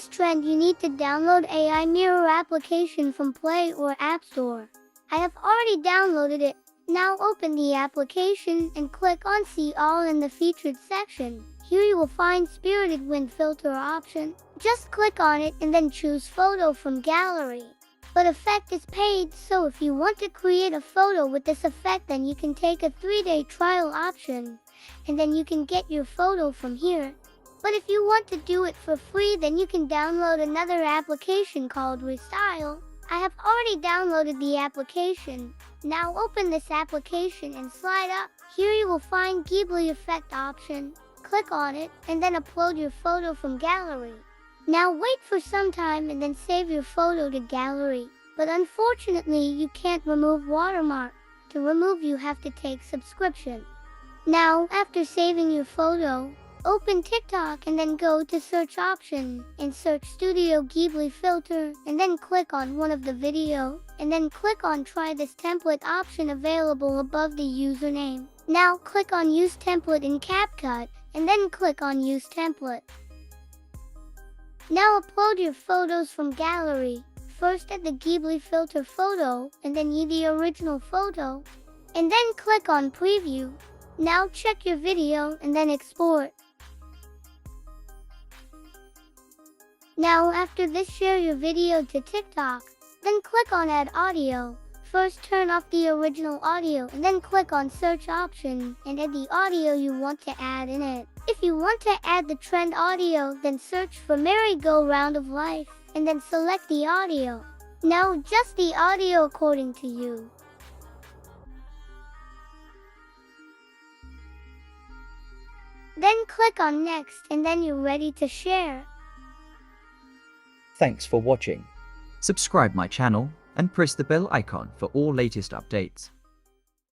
this trend, you need to download AI Mirror application from Play or App Store. I have already downloaded it. Now open the application and click on See All in the Featured section. Here you will find Spirited Wind filter option. Just click on it and then choose Photo from Gallery. But effect is paid, so if you want to create a photo with this effect, then you can take a 3-day trial option, and then you can get your photo from here. But if you want to do it for free, then you can download another application called Restyle. I have already downloaded the application. Now open this application and slide up. Here you will find Ghibli effect option. Click on it and then upload your photo from gallery. Now wait for some time and then save your photo to gallery. But unfortunately you can't remove watermark. To remove you have to take subscription. Now after saving your photo, open TikTok and then go to search option and search Studio Ghibli filter and then click on one of the video and then click on try this template option available above the username. Now click on use template in CapCut and then click on use template. Now upload your photos from gallery. First add the Ghibli filter photo and then the original photo and then click on preview. Now check your video and then export. Now after this, share your video to TikTok. Then click on add audio. First turn off the original audio and then click on search option and add the audio you want to add in it. If you want to add the trend audio, then search for Merry-Go-Round of Life and then select the audio. Now adjust the audio according to you. Then click on next and then you're ready to share. Thanks for watching. Subscribe my channel and press the bell icon for all latest updates.